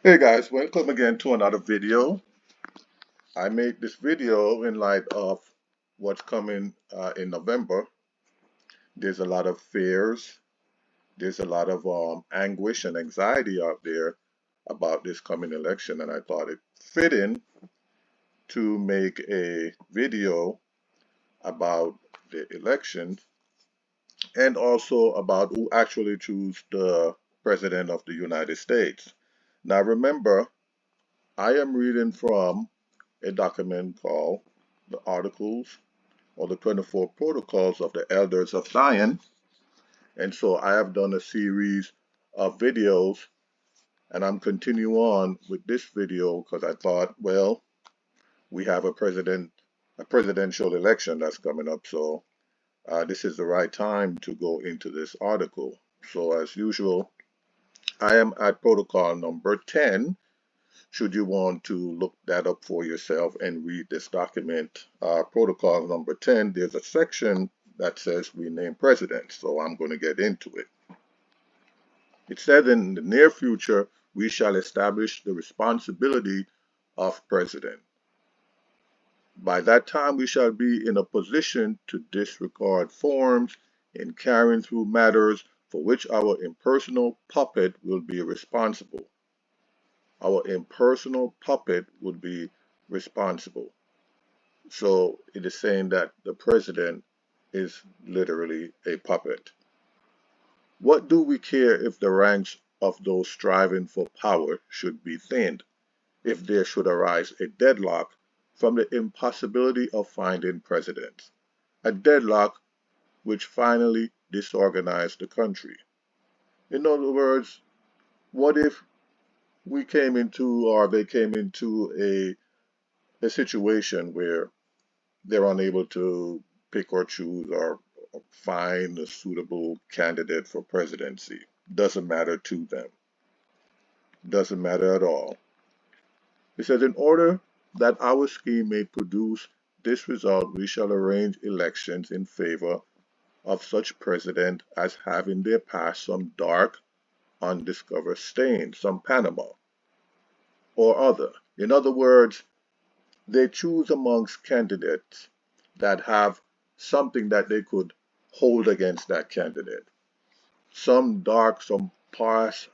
Hey guys, welcome again to another video. I made this video in light of what's coming in November. There's a lot of fears, there's a lot of anguish and anxiety out there about this coming election, and I thought it fitting to make a video about the election and also about who actually choose the President of the United States. Now remember, I am reading from a document called the Articles or the 24 Protocols of the Elders of Zion. And so I have done a series of videos and I'm continuing on with this video because I thought, well, we have a presidential election that's coming up. So this is the right time to go into this article. So as usual, I am at protocol number 10 should you want to look that up for yourself and read this document. Protocol number 10, there's a section that says rename president, so I'm going to get into it. It says in the near future, we shall establish the responsibility of president. By that time, we shall be in a position to disregard forms in carrying through matters for which our impersonal puppet will be responsible. Our impersonal puppet would be responsible. So it is saying that the president is literally a puppet. What do we care if the ranks of those striving for power should be thinned, if there should arise a deadlock from the impossibility of finding presidents, a deadlock which finally disorganized the country? In other words, what if we came into, or they came into a situation where they're unable to pick or choose or find a suitable candidate for presidency? Doesn't matter to them. Doesn't matter at all. It says, in order that our scheme may produce this result, we shall arrange elections in favor of such president as have in their past some dark, undiscovered stain, some Panama or other. In other words, they choose amongst candidates that have something that they could hold against that candidate. Some dark, some past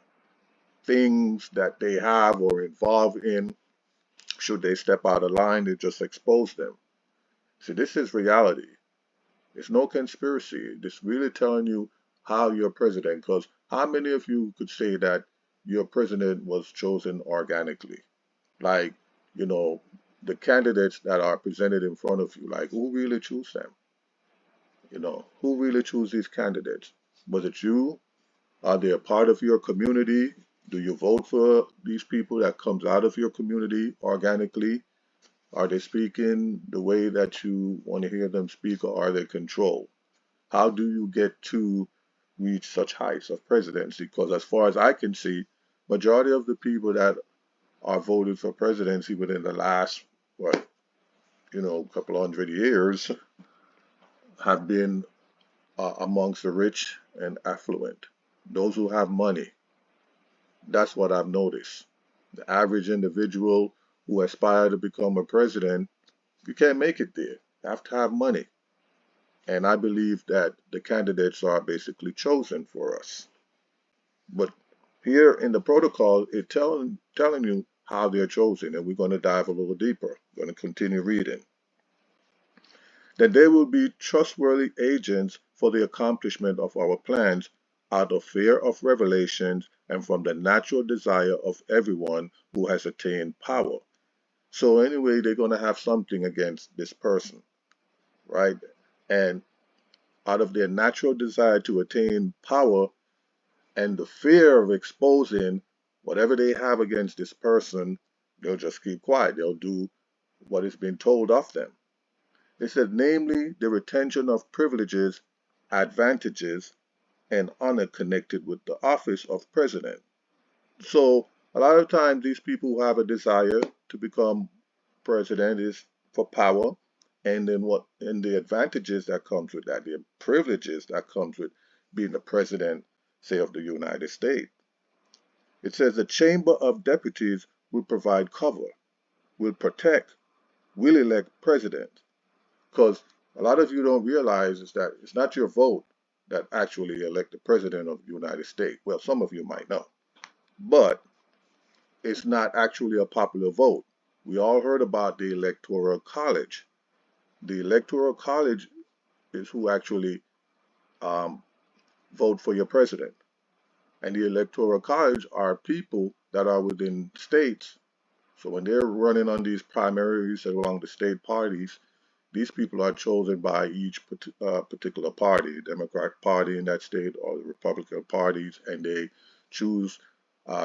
things that they have or involved in, should they step out of line, they just expose them. See, this is reality. It's no conspiracy. It's really telling you how you're president. Because how many of you could say that your president was chosen organically? Like, you know, the candidates that are presented in front of you, like who really choose them? Who really choose these candidates? Was it you? Are they a part of your community? Do you vote for these people that comes out of your community organically? Are they speaking the way that you want to hear them speak, or are they controlled? How do you get to reach such heights of presidency? Because as far as I can see, majority of the people that are voted for presidency within the last, what, couple 100 years have been amongst the rich and affluent, those who have money. That's what I've noticed. The average individual who aspire to become a president, you can't make it there. You have to have money. And I believe that the candidates are basically chosen for us. But here in the protocol, it's telling you how they're chosen, and we're going to dive a little deeper. We're going to continue reading. That they will be trustworthy agents for the accomplishment of our plans out of fear of revelations and from the natural desire of everyone who has attained power. So anyway, they're going to have something against this person, right? And out of their natural desire to attain power and the fear of exposing whatever they have against this person, they'll just keep quiet. They'll do what is being told of them. It said, namely, the retention of privileges, advantages, and honor connected with the office of president. So a lot of times these people who have a desire to become president is for power, and then the advantages that comes with that, the privileges that comes with being the president, say, of the United States. It says the Chamber of Deputies will provide cover, will protect, will elect president. Because a lot of you don't realize is that it's not your vote that actually elect the president of the United States. Well, some of you might know, but it's not actually a popular vote. We all heard about the electoral college. The electoral college is who actually um, vote for your president. And the electoral college are people that are within states. So when they're running on these primaries along the state parties, these people are chosen by each particular party, the Democratic Party in that state or the Republican parties, and they choose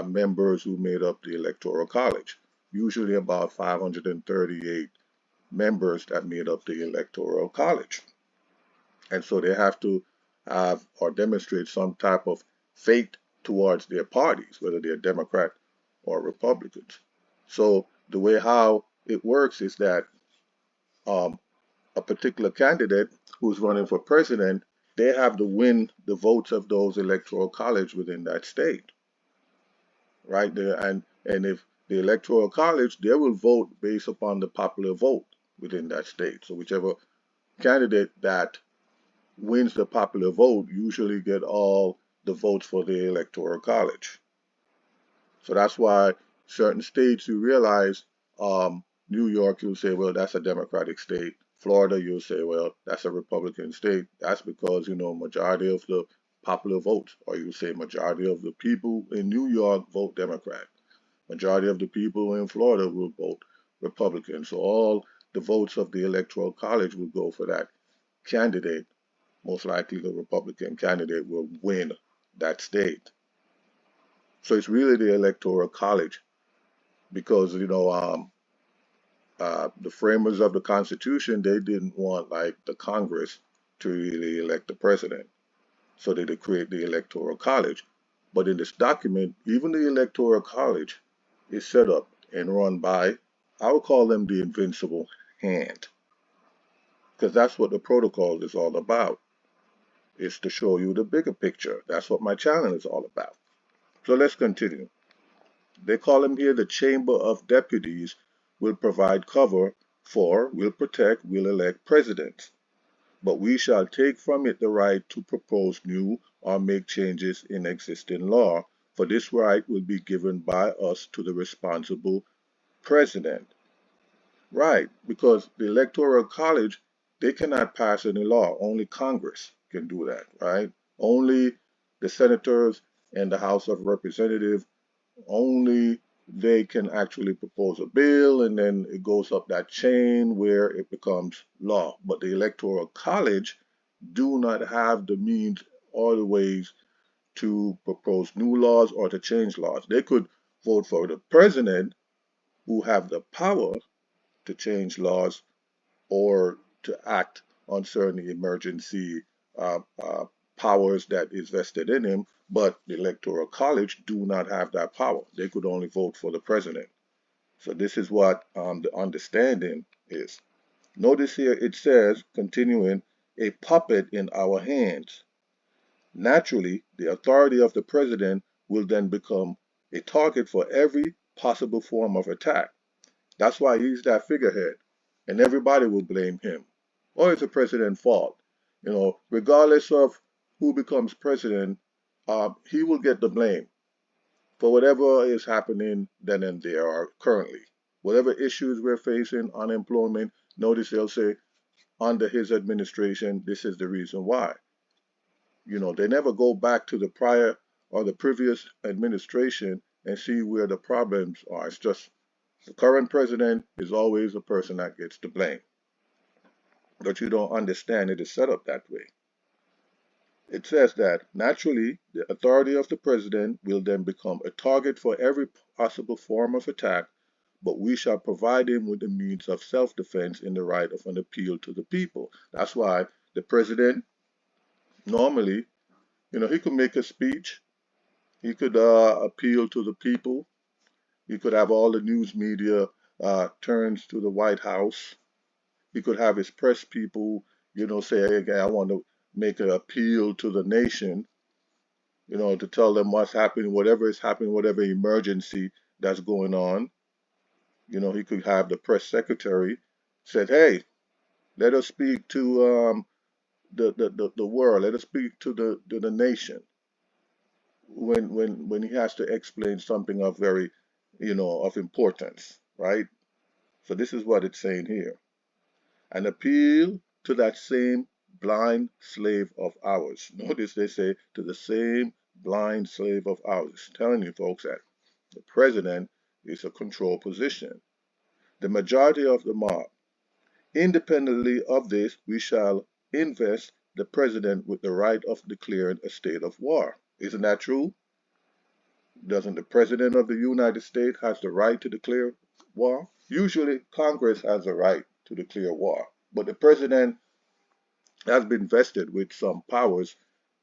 members who made up the Electoral College. Usually about 538 members that made up the Electoral College. And so they have to have or demonstrate some type of faith towards their parties, whether they're Democrat or Republicans. So the way how it works is that um, a particular candidate who's running for president, they have to win the votes of those electoral college within that state, right there. And if the electoral college, they will vote based upon the popular vote within that state. So whichever candidate that wins the popular vote usually get all the votes for the electoral college. So that's why certain states you realize, New York, you'll say, well, that's a Democratic state. Florida, you'll say, well, that's a Republican state. That's because, majority of the popular votes, or you say majority of the people in New York vote Democrat. Majority of the people in Florida will vote Republican. So all the votes of the Electoral College will go for that candidate. Most likely the Republican candidate will win that state. So it's really the Electoral College because the framers of the Constitution, they didn't want like the Congress to really elect the president, so they did create the Electoral College. But in this document, even the Electoral College is set up and run by, I would call them the invincible hand, because that's what the protocol is all about. It's to show you the bigger picture. That's what my channel is all about. So let's continue. They call him here the Chamber of Deputies will provide cover for, will protect, will elect presidents. But we shall take from it the right to propose new or make changes in existing law, for this right will be given by us to the responsible president. Right, because the Electoral College, they cannot pass any law. Only Congress can do that, right? Only the senators and the House of Representatives, only they can actually propose a bill and then it goes up that chain where it becomes law. But the Electoral College do not have the means or the ways to propose new laws or to change laws. They could vote for the president who have the power to change laws or to act on certain emergency powers that is vested in him, but the Electoral College do not have that power. They could only vote for the president. So this is what the understanding is. Notice here it says, continuing, a puppet in our hands. Naturally, the authority of the president will then become a target for every possible form of attack. That's why he's that figurehead, and everybody will blame him. Or it's the president's fault. Regardless of who becomes president, he will get the blame for whatever is happening then and there or currently. Whatever issues we're facing, unemployment, notice they'll say, under his administration, this is the reason why. They never go back to the prior or the previous administration and see where the problems are. It's just the current president is always the person that gets the blame. But you don't understand it is set up that way. It says that naturally the authority of the president will then become a target for every possible form of attack, but we shall provide him with the means of self-defense in the right of an appeal to the people. That's why the president normally, he could make a speech, he could appeal to the people, he could have all the news media turns to the White House. He could have his press people, say, hey, I want to make an appeal to the nation, to tell them what's happening, whatever is happening, whatever emergency that's going on. He could have the press secretary said, "Hey, let us speak to the world. Let us speak to the nation." When he has to explain something of very, of importance, right? So this is what it's saying here. An appeal to that same blind slave of ours. Notice they say to the same blind slave of ours. Telling you folks that the president is a control position. The majority of the mob. Independently of this, we shall invest the president with the right of declaring a state of war. Isn't that true? Doesn't the president of the United States has the right to declare war? Usually Congress has the right to declare war, but the president has been vested with some powers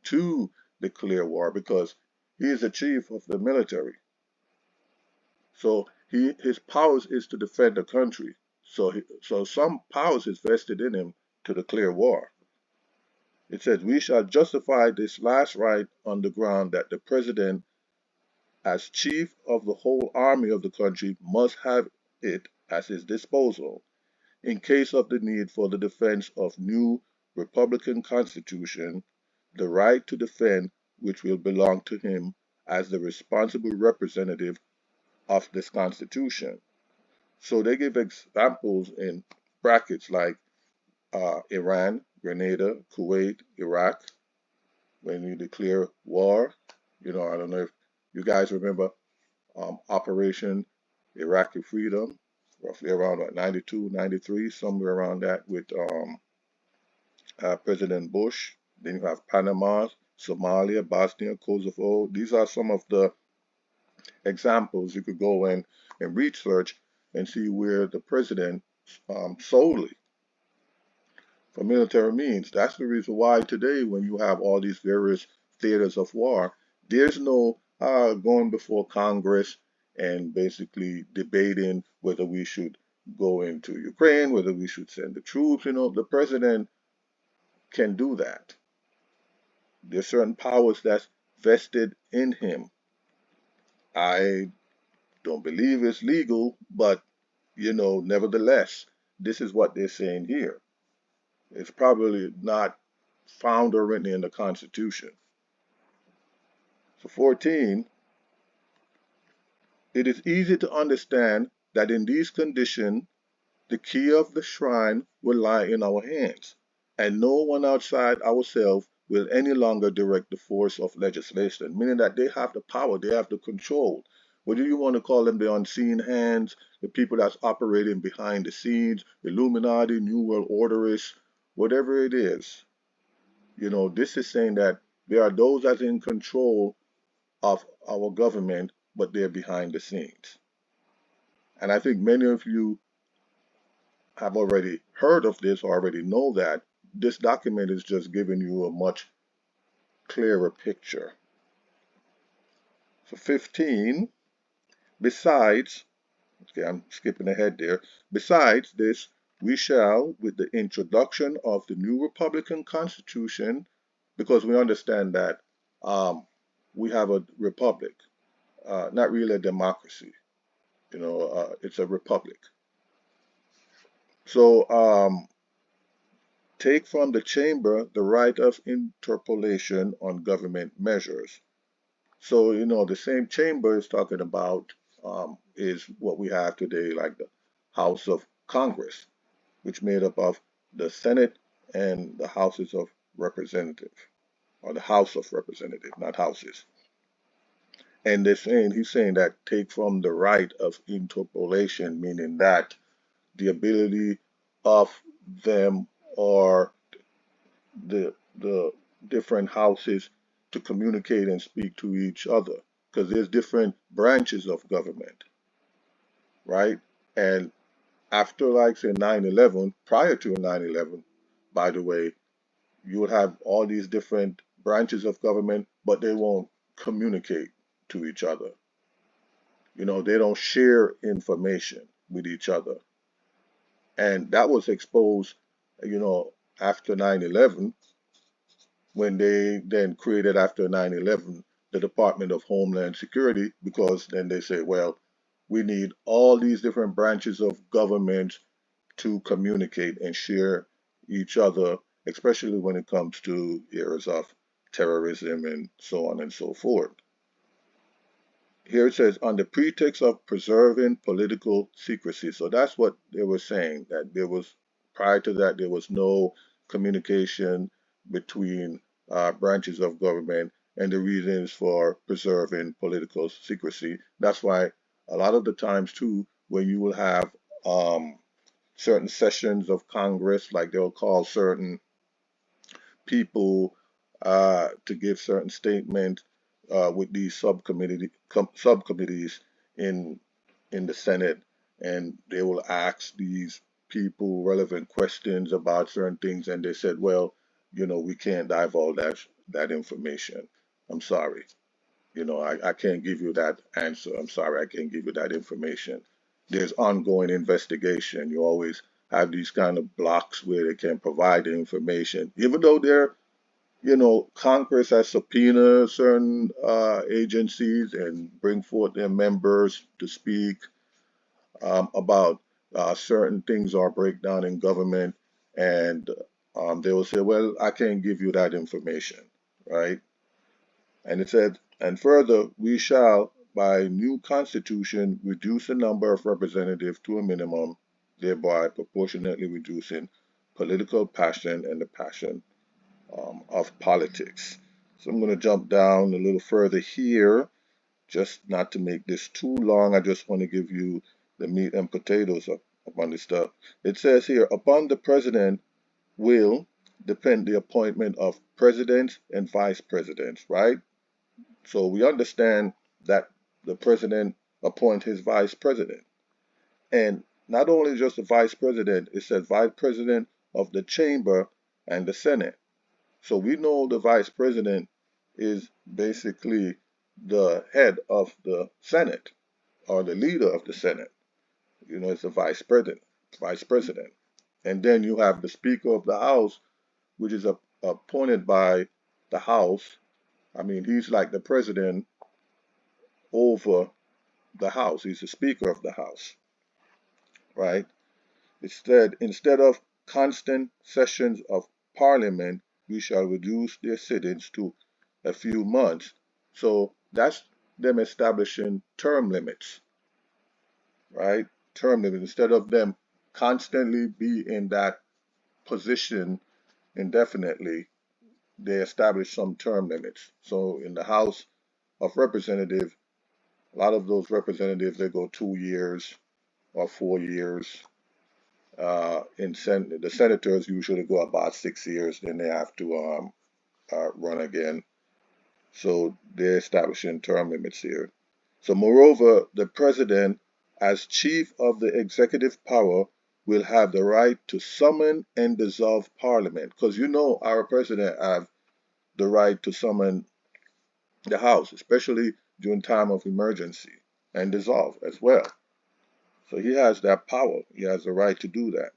to declare war because he is the chief of the military. So his powers is to defend the country. So some powers is vested in him to declare war. It says, we shall justify this last right on the ground that the president, as chief of the whole army of the country, must have it at his disposal in case of the need for the defense of new republican constitution, the right to defend which will belong to him as the responsible representative of this constitution. So they give examples in brackets like Iran, Grenada, Kuwait, Iraq, when you declare war. I don't know if you guys remember Operation Iraqi Freedom, roughly around what, 92, 93, somewhere around that with President Bush. Then you have Panama, Somalia, Bosnia, Kosovo. These are some of the examples you could go in and research and see where the president solely for military means. That's the reason why today, when you have all these various theaters of war, there's no going before Congress and basically debating whether we should go into Ukraine, whether we should send the troops. The president can do that. There's certain powers that's vested in him. I don't believe it's legal, but nevertheless, this is what they're saying here. It's probably not found or written in the Constitution. So 14, it is easy to understand that in these conditions, the key of the shrine will lie in our hands, and no one outside ourselves will any longer direct the force of legislation, meaning that they have the power, they have the control. Whether you want to call them the unseen hands, the people that's operating behind the scenes, Illuminati, New World Orderists, whatever it is, this is saying that there are those that are in control of our government, but they're behind the scenes. And I think many of you have already heard of this or already know that. This document is just giving you a much clearer picture. So 15, besides, okay, I'm skipping ahead there. Besides this, we shall, with the introduction of the new Republican Constitution, because we understand that we have a republic, not really a democracy. It's a republic. So take from the chamber the right of interpolation on government measures. So, the same chamber is talking about is what we have today, like the House of Congress, which made up of the Senate and the Houses of Representative, or the House of Representative, not houses. And he's saying that take from the right of interpolation, meaning that the ability of them or the different houses to communicate and speak to each other, because there's different branches of government, right? And after, like, say, 9/11, prior to 9/11, by the way, you will have all these different branches of government, but they won't communicate to each other. They don't share information with each other. And that was exposed, after 9/11, when they then created, after 9/11, the Department of Homeland Security, because then they say, well, we need all these different branches of government to communicate and share each other, especially when it comes to areas of terrorism and so on and so forth. Here it says, on the pretext of preserving political secrecy. So that's what they were saying, that there was, prior to that, there was no communication between branches of government, and the reasons for preserving political secrecy. That's why a lot of the times, too, when you will have certain sessions of Congress, like they'll call certain people to give certain statements with these subcommittees in in the Senate, and they will ask these people relevant questions about certain things, and they said, well, we can't divulge that information. I'm sorry. I can't give you that answer. I'm sorry, I can't give you that information. There's ongoing investigation. You always have these kind of blocks where they can provide the information, even though Congress has subpoenaed certain agencies and bring forth their members to speak about certain things or breakdown in government, and they will say, well, I can't give you that information, right? And it said, and further, we shall, by new constitution, reduce the number of representatives to a minimum, thereby proportionately reducing political passion and the passion of politics. So I'm going to jump down a little further here, just not to make this too long. I just want to give you the meat and potatoes upon this stuff. It says here, upon the president will depend the appointment of presidents and vice presidents, right? So we understand that the president appoints his vice president. And not only just the vice president, it says vice president of the chamber and the Senate. So we know the vice president is basically the head of the Senate or the leader of the Senate. It's the vice president, vice president. And then you have the Speaker of the House, which is appointed by the House. I mean, he's like the president over the House. He's the Speaker of the House, right? Instead of constant sessions of Parliament, we shall reduce their sittings to a few months. So that's them establishing term limits, right? Term limits. Instead of them constantly be in that position indefinitely, they establish some term limits. So in the House of Representatives, a lot of those representatives, they go 2 years or 4 years. The senators usually go about 6 years, then they have to run again. So they're establishing term limits here. So, moreover, the president, as chief of the executive power, will have the right to summon and dissolve parliament. Because our president have the right to summon the House, especially during time of emergency, and dissolve as well. So he has that power. He has the right to do that.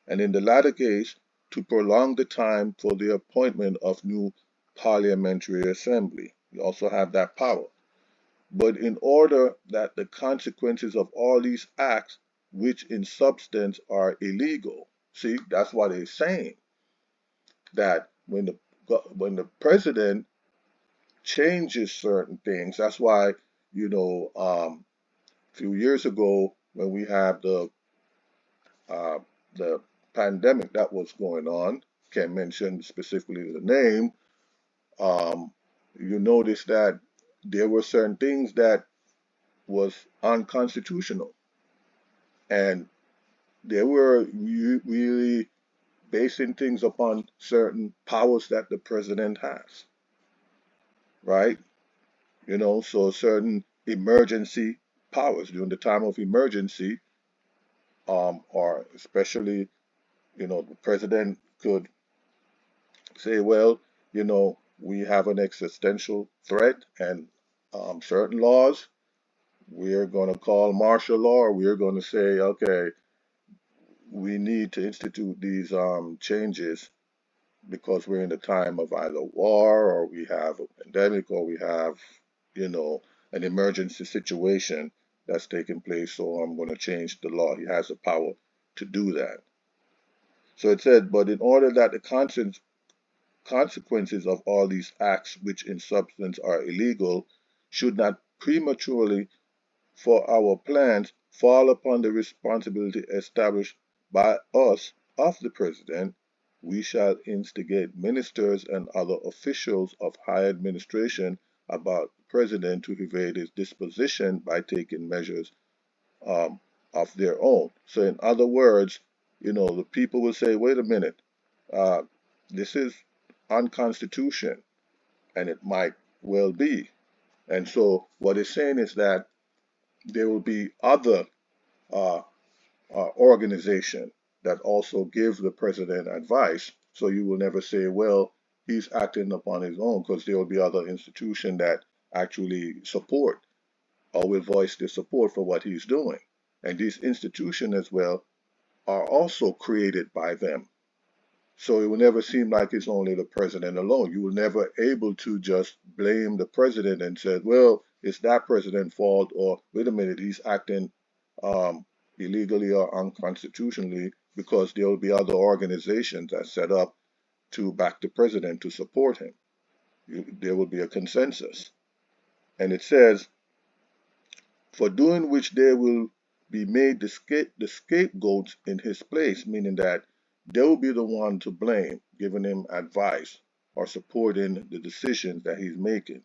And in the latter case, to prolong the time for the appointment of new parliamentary assembly. You also have that power. But in order that the consequences of all these acts, which in substance are illegal, see, that's what they're saying, that when the president changes certain things, that's why, a few years ago when we had uh, the pandemic that was going on, can't mention specifically the name, um, you notice that there were certain things that was unconstitutional, and they were really basing things upon certain powers that the president has, right? So certain emergency powers during the time of emergency, or especially, the president could say, well, we have an existential threat, and certain laws, we're going to call martial law, or we're going to say, okay, we need to institute these changes because we're in a time of either war or we have a pandemic or we have, you know, an emergency situation that's taking place. So I'm going to change the law. He has the power to do that. So it said, but in order that the consequences of all these acts, which in substance are illegal, should not prematurely for our plans fall upon the responsibility established by us of the President, we shall instigate ministers and other officials of high administration about the President to evade his disposition by taking measures um, of their own. So, in other words, the people will say, wait a minute, uh, this is unconstitutional, and it might well be. And so, what it's saying is that there will be other uh, organization that also give the president advice. So you will never say, well, he's acting upon his own, because there will be other institutions that actually support or will voice their support for what he's doing. And these institutions as well are also created by them. So it will never seem like it's only the president alone. You will never able to just blame the president and say, well, it's that president's fault, or wait a minute, he's acting um, illegally or unconstitutionally, because there will be other organizations that set up to back the president to support him. There will be a consensus. And it says, for doing which they will be made the scapegoats in his place, meaning that they will be the one to blame, giving him advice or supporting the decisions that he's making.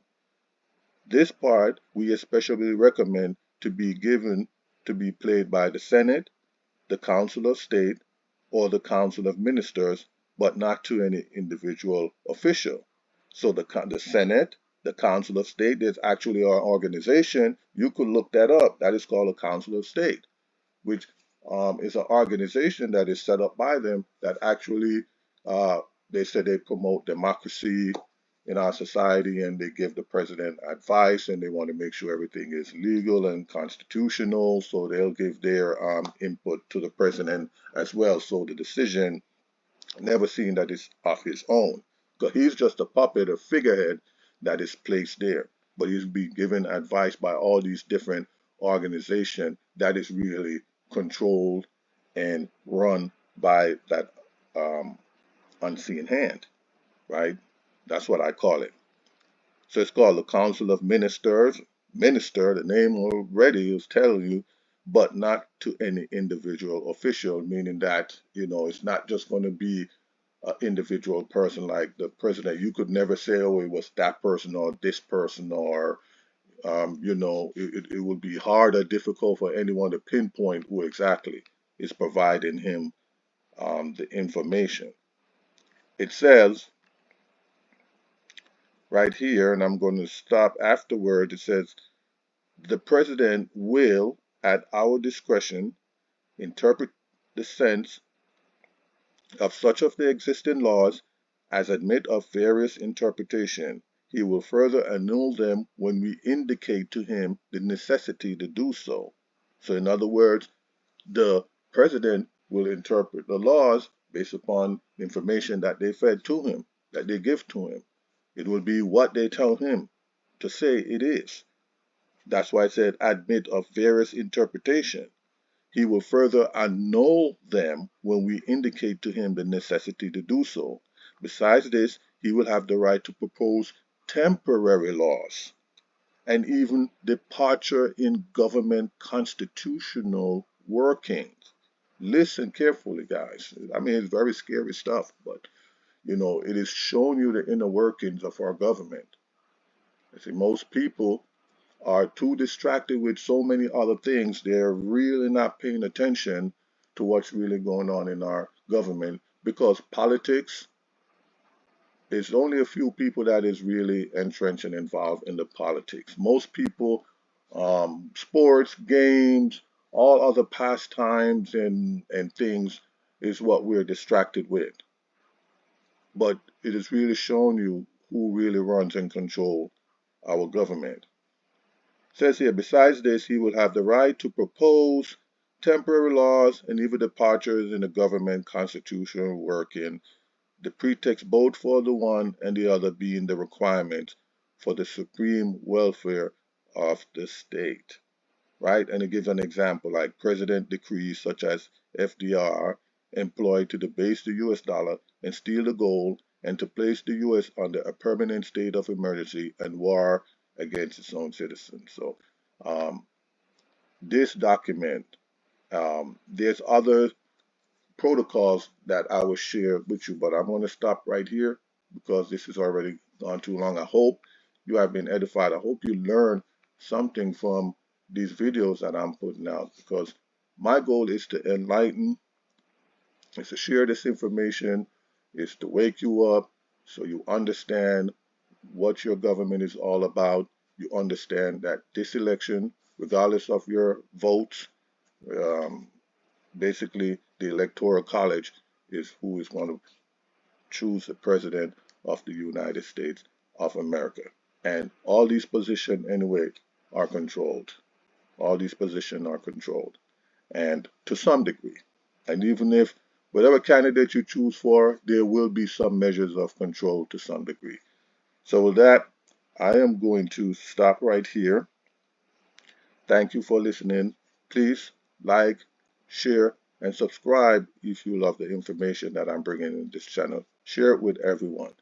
This part we especially recommend to be given to be played by the Senate, the Council of State, or the Council of Ministers, but not to any individual official. So the Senate, the Council of State, there's actually an organization. You could look that up. That is called a Council of State, which is an organization that is set up by them that actually, uh, they say they promote democracy in our society, and they give the president advice, and they want to make sure everything is legal and constitutional. So they'll give their input to the president as well. So the decision never seen that it's of his own, because he's just a puppet, a figurehead that is placed there. But he's being given advice by all these different organizations that is really controlled and run by that um, unseen hand, right? That's what I call it. So it's called the Council of Ministers. Minister, the name already is telling you, but not to any individual official, meaning that, it's not just going to be an individual person like the president. You could never say, oh, it was that person or this person, or, it would be hard or difficult for anyone to pinpoint who exactly is providing him the information. It says right here, and I'm going to stop afterward, it says, the president will, at our discretion, interpret the sense of such of the existing laws as admit of various interpretation. He will further annul them when we indicate to him the necessity to do so. So, in other words, the president will interpret the laws based upon the information that they fed to him, that they give to him. It will be what they tell him to say it is. That's why I said admit of various interpretation. He will further annul them when we indicate to him the necessity to do so. Besides this, he will have the right to propose temporary laws and even departure in government constitutional workings. Listen carefully, guys. I mean, it's very scary stuff, but it is showing you the inner workings of our government. I see most people are too distracted with so many other things, they're really not paying attention to what's really going on in our government, because politics is only a few people that is really entrenched and involved in the politics. Most people, sports, games, all other pastimes and things is what we're distracted with. But it is really showing you who really runs and control our government. Says here, besides this, he will have the right to propose temporary laws and even departures in the government constitution working. the pretext both for the one and the other being the requirement for the supreme welfare of the state, right? And it gives an example like president decrees such as FDR employed to debase the US dollar and steal the gold and to place the US under a permanent state of emergency and war against its own citizens. So um, this document, there's other protocols that I will share with you, but I'm going to stop right here because this has already gone too long. I hope you have been edified. I hope you learn something from these videos that I'm putting out, because my goal is to enlighten, is to share this information, is to wake you up so you understand what your government is all about. You understand that this election, regardless of your votes, um, basically the electoral college is who is going to choose the president of the United States of America. And all these positions anyway are controlled. All these positions are controlled, and to some degree. And even if whatever candidate you choose for, there will be some measures of control to some degree. So with that, I am going to stop right here. Thank you for listening. Please like, share, and subscribe if you love the information that I'm bringing in this channel. Share it with everyone.